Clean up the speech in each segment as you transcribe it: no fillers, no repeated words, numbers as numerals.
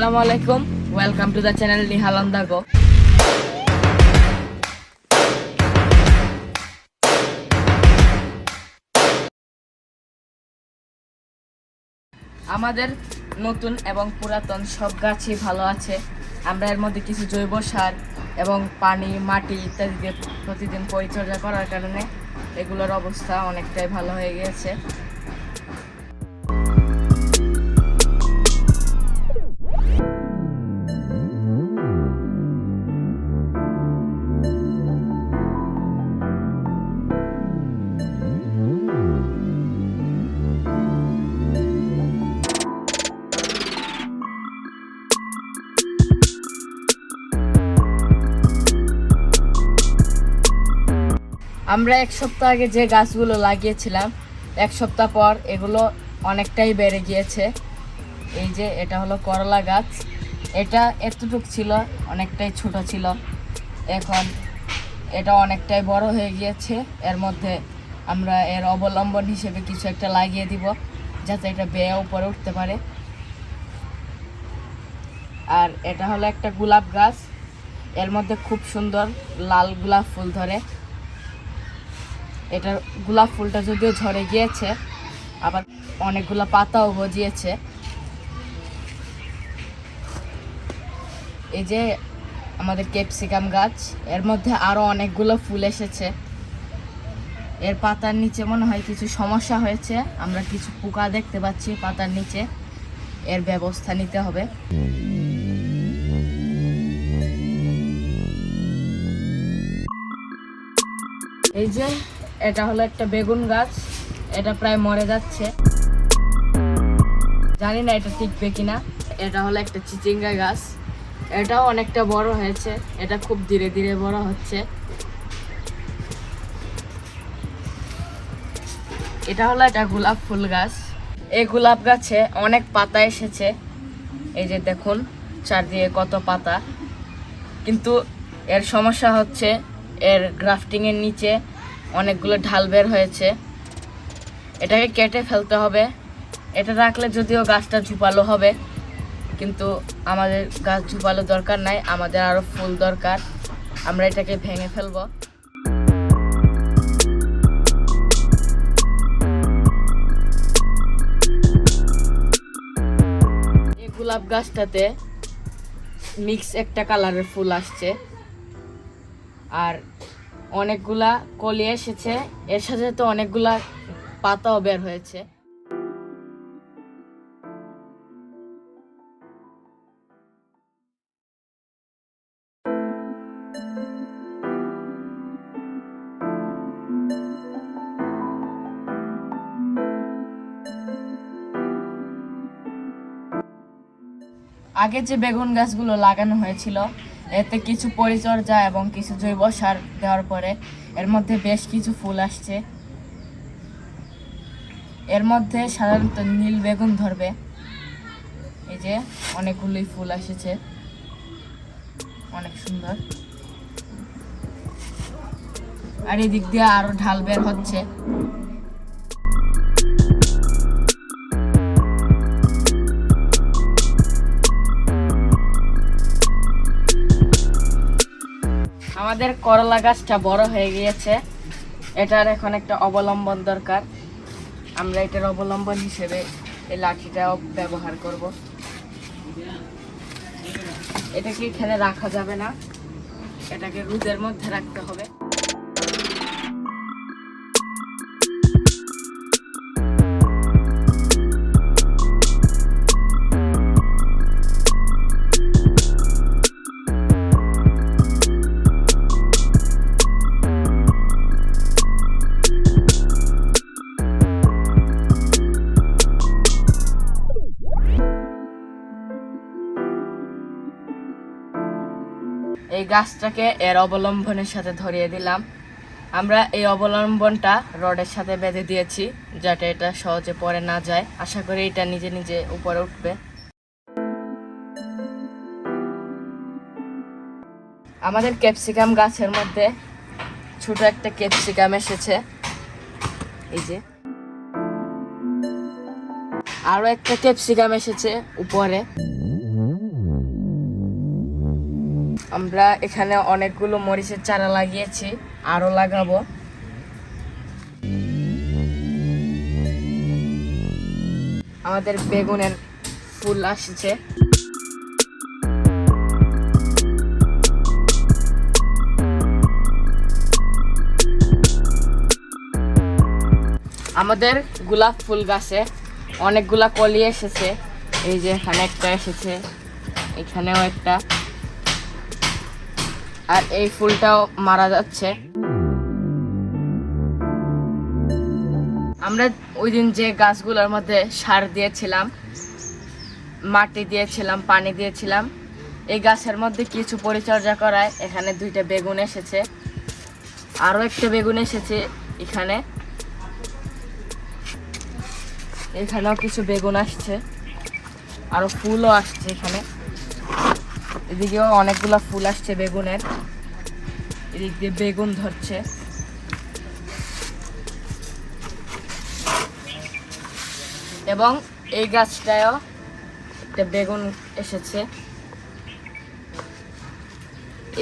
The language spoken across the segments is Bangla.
আসসালামু আলাইকুম, welcome to the channel Nihal on the go. আমাদের নতুন এবং পুরাতন সব গাছই ভালো আছে। আমরা এর মধ্যে কিছু জৈব সার এবং পানি, মাটি ইত্যাদি দিয়ে প্রতিদিন পরিচর্যা করার কারণে এগুলোর অবস্থা অনেকটাই ভালো হয়ে গিয়েছে। আমরা এক সপ্তাহ আগে যে গাছগুলো লাগিয়েছিলাম, এক সপ্তাহ পর এগুলো অনেকটাই বেড়ে গিয়েছে। এই যে এটা হলো করলা গাছ, এটা এতটুক ছিল, অনেকটাই ছোট ছিল, এখন এটা অনেকটাই বড় হয়ে গিয়েছে। এর মধ্যে আমরা এর অবলম্বন হিসেবে কিছু একটা লাগিয়ে দিব যাতে এটা বেয়ে উপরে উঠতে পারে। আর এটা হলো একটা গোলাপ গাছ, এর মধ্যে খুব সুন্দর লাল গোলাপ ফুল ধরে। এটার গোলাপ ফুলটা যদিও ঝরে গিয়েছে, আবার অনেকগুলো পাতাও গজিয়েছে। এই যে আমাদের ক্যাপসিকাম গাছ, এর মধ্যে আরো অনেকগুলো ফুল এসেছে। এর পাতার নিচে মনে হয় কিছু সমস্যা হয়েছে, আমরা কিছু পোকা দেখতে পাচ্ছি পাতার নিচে, এর ব্যবস্থা নিতে হবে। এই যে এটা হলো একটা বেগুন গাছ, এটা প্রায় মরে যাচ্ছে, জানি না এটা টিকবে কিনা। এটা হলো একটা চিচিঙ্গা গাছ, এটাও অনেকটা বড় হয়েছে, এটা খুব ধীরে ধীরে বড় হচ্ছে। এটা হলো একটা গোলাপ ফুল গাছ, এই গোলাপ গাছে অনেক পাতা এসেছে। এই যে দেখুন চারদিকে কত পাতা, কিন্তু এর সমস্যা হচ্ছে এর গ্রাফটিং এর নিচে অনেকগুলো ঢাল বের হয়েছে, এটাকে কেটে ফেলতে হবে। এটা রাখলে যদিও গাছটা ঝুপালো হবে, কিন্তু আমাদের গাছ ঝুপালো দরকার নাই, আমাদের আরো ফুল দরকার। আমরা এটাকে ভেঙে ফেলবো। এই গোলাপ গাছটাতে মিক্স একটা কালারের ফুল আসছে, আর অনেকগুলা কলি এসেছে, এর সাথে তো অনেকগুলা পাতাও বের হয়েছে। আগে যে বেগুন গাছগুলো লাগানো হয়েছিল, এতে কিছু পরিচর্যা এবং কিছু জৈব সার দেওয়ার পরে এর মধ্যে বেশ কিছু ফুল আসছে। এর মধ্যে সাধারণত নীল বেগুন ধরবে। এই যে অনেকগুলোই ফুল এসেছে, অনেক সুন্দর। আর এই দিক দিয়ে আরো ঢাল বের হচ্ছে। আমাদের করলা গাছটা বড় হয়ে গিয়েছে, এটার এখন একটা অবলম্বন দরকার। আমরা এটার অবলম্বন হিসেবে এই লাঠিটাও ব্যবহার করব। এটাকে এখানে রাখা যাবে না, এটাকে রোদের মধ্যে রাখতে হবে। এই গাছটাকে এর অবলম্বনের সাথে ধরিয়ে দিলাম। আমরা এই অবলম্বনটা রডের সাথে বেঁধে দিয়েছি যাতে এটা সহজে পড়ে না যায়। আশা করি এটা নিজে নিজে উপরে উঠবে। আমাদের ক্যাপসিকাম গাছের মধ্যে ছোট একটা ক্যাপসিকাম এসেছে, এই যে আরো একটা ক্যাপসিকাম এসেছে উপরে। আমরা এখানে অনেকগুলো মরিচের চারা লাগিয়েছি, আরো লাগাবো। আমাদের বেগুনের ফুল আসছে। আমাদের গোলাপ ফুল গাছে অনেকগুলা কলি এসেছে। এই যে এখানে একটা এসেছে, এখানেও একটা, আর এই ফুলটাও মারা যাচ্ছে। আমরা ওই দিন যে গাছগুলোর মধ্যে সার দিয়েছিলাম, মাটি দিয়েছিলাম, পানি দিয়েছিলাম, এই গাছের মধ্যে কিছু পরিচর্যা করায় এখানে 2টা বেগুন এসেছে, আরো একটা বেগুন এসেছে এখানে, এখানেও কিছু বেগুন আসছে, আরো ফুলও আসছে এখানে। এদিকেও অনেকগুলো ফুল আসছে বেগুনের, এদিক দিয়ে বেগুন ধরছে। এবং এই গাছটায়ও একটা বেগুন এসেছে,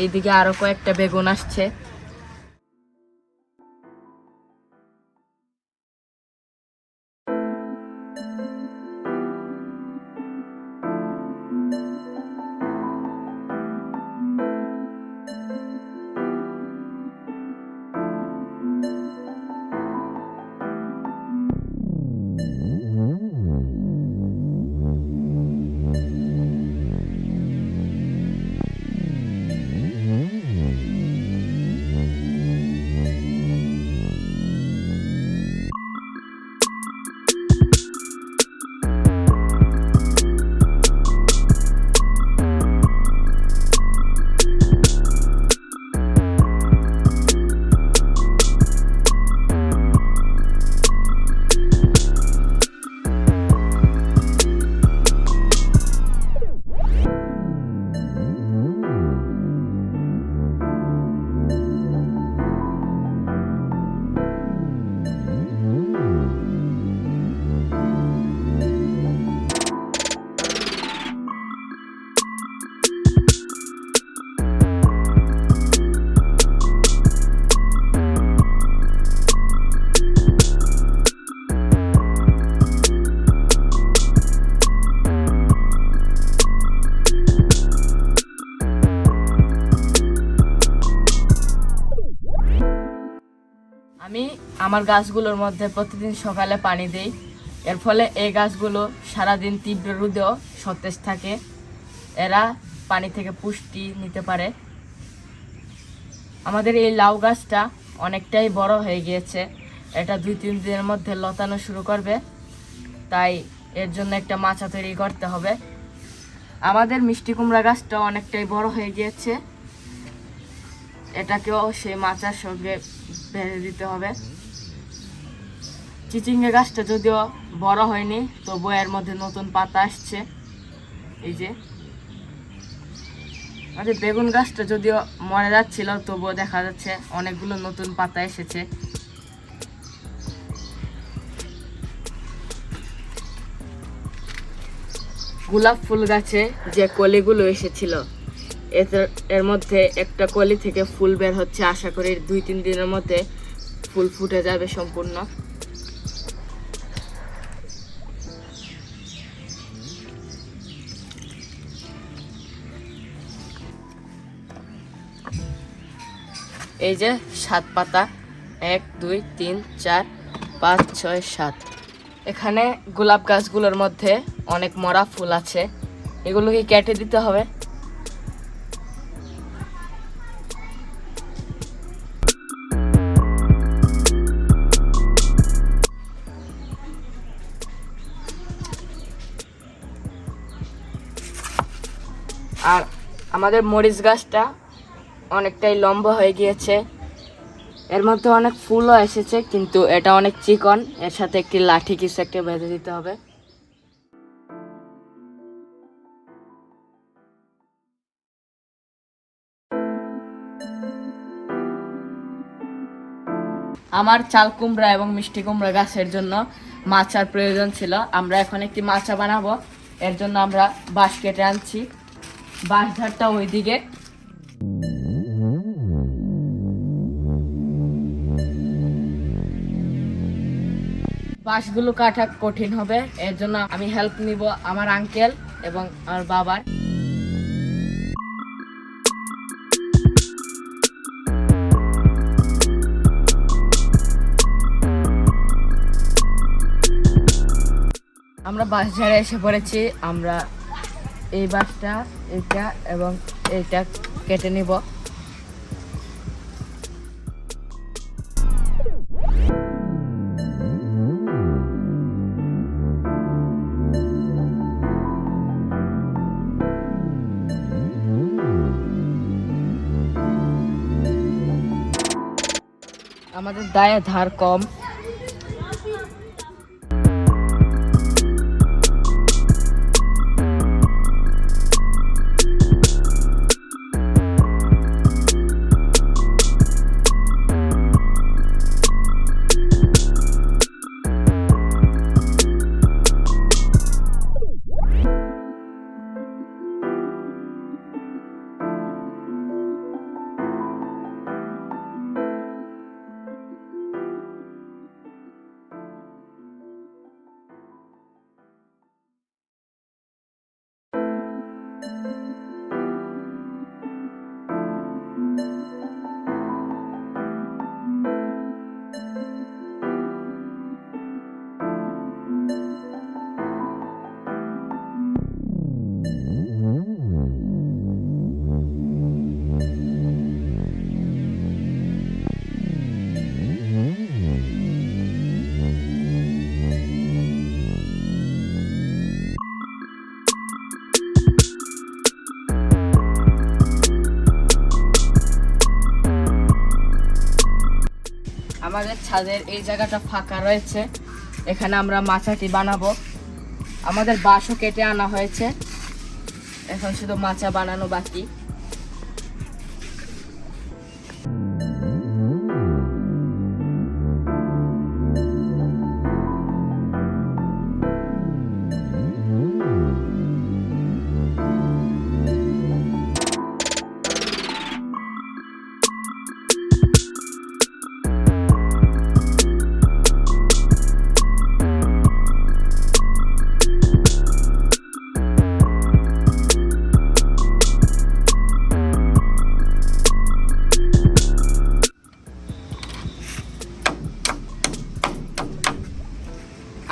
এইদিকে আরো কয়েকটা বেগুন আসছে। আমি আমার গাছগুলোর মধ্যে প্রতিদিন সকালে পানি দিই, এর ফলে এই গাছগুলো সারাদিন তীব্র রোদেও সতেজ থাকে, এরা পানি থেকে পুষ্টি নিতে পারে। আমাদের এই লাউ গাছটা অনেকটাই বড় হয়ে গিয়েছে, এটা 2-3 দিনের মধ্যে লতানো শুরু করবে, তাই এর জন্য একটা মাচা তৈরি করতে হবে। আমাদের মিষ্টি কুমড়া গাছটা অনেকটাই বড় হয়ে গিয়েছে, এটাকেও সেই মাচার সঙ্গে বেঁধে দিতে হবে। চিচিঙ্গা গাছটা যদিও বড় হয়নি, তবুও এর মধ্যে নতুন পাতা আসছে। এই যে আমাদের বেগুন গাছটা যদিও মরে যাচ্ছিল, তবুও দেখা যাচ্ছে অনেকগুলো নতুন পাতা এসেছে। গোলাপ ফুল গাছে যে কলিগুলো এসেছিল, এর মধ্যে একটা কলি থেকে ফুল বের হচ্ছে। আশা করি 2-3 দিনের মধ্যে ফুল ফুটে যাবে সম্পূর্ণ। এই যে 7 পাতা, 1 2 3 4 5 6 7। এখানে গোলাপ গাছগুলোর মধ্যে অনেক মরা ফুল আছে, এগুলোকে কেটে দিতে হবে। আর আমাদের মরিচ গাছটা অনেকটাই লম্বা হয়ে গিয়েছে, এর মধ্যে অনেক ফুলও এসেছে, কিন্তু এটা অনেক চিকন, এর সাথে একটি লাঠি কিছু একটা বেঁধে দিতে হবে। আমার চাল কুমড়া এবং মিষ্টি কুমড়া গাছের জন্য মাচার প্রয়োজন ছিল, আমরা এখন একটি মাচা বানাবো। এর জন্য আমরা বাঁশ কেটে আনছি, বাঁশ ধারটা ওইদিকে, বাঁশগুলো কাটা কঠিন হবে, এর জন্য আমি হেল্প নিব আমার আঙ্কেল এবং আমার বাবার। আমরা বাঁশ ঝাড়ে এসে পড়েছি। আমরা এই বাঁশটা, এইটা এবং এইটা কেটে নিব। আমাদের দায়ে ধার কম। আমাদের ছাদের এই জায়গাটা ফাঁকা রয়েছে, এখানে আমরা মাচাটি বানাবো। আমাদের বাঁশও কেটে আনা হয়েছে, এখন শুধু মাচা বানানো বাকি।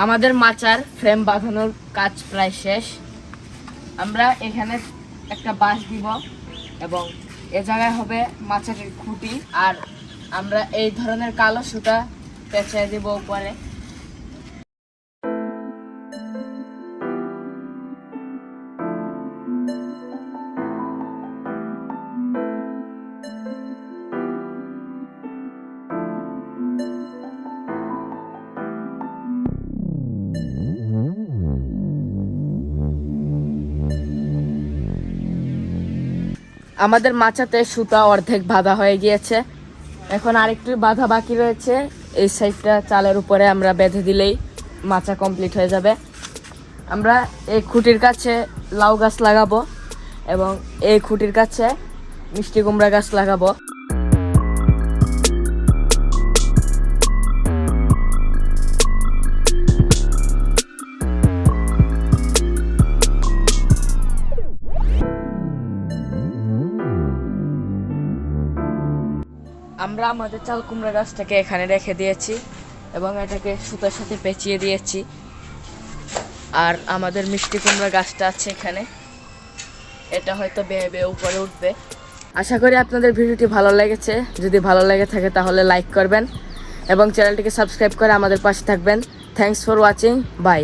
আমাদের মাচার ফ্রেম বাঁধানোর কাজ প্রায় শেষ। আমরা এখানে একটা বাঁশ দিব এবং এ জায়গায় হবে মাচাটির খুঁটি, আর আমরা এই ধরনের কালো সুতা পেঁচিয়ে দিব উপরে। আমাদের মাচাতে সুতা অর্ধেক বাঁধা হয়ে গিয়েছে, এখন আরেকটু বাঁধা বাকি রয়েছে। এই সাইডটা চালের উপরে আমরা বেঁধে দিলেই মাচা কমপ্লিট হয়ে যাবে। আমরা এই খুঁটির কাছে লাউ গাছ লাগাবো এবং এই খুঁটির কাছে মিষ্টি কুমড়া গাছ লাগাবো। আমরা আমাদের চাল কুমড়া গাছটাকে এখানে রেখে দিয়েছি এবং এটাকে সুতার সাথে পেঁচিয়ে দিয়েছি। আর আমাদের মিষ্টি কুমড়া গাছটা আছে এখানে, এটা হয়তো বেয়ে বেয়ে উপরে উঠবে। আশা করি আপনাদের ভিডিওটি ভালো লেগেছে। যদি ভালো লেগে থাকে তাহলে লাইক করবেন এবং চ্যানেলটিকে সাবস্ক্রাইব করে আমাদের পাশে থাকবেন। Thanks for watching, by.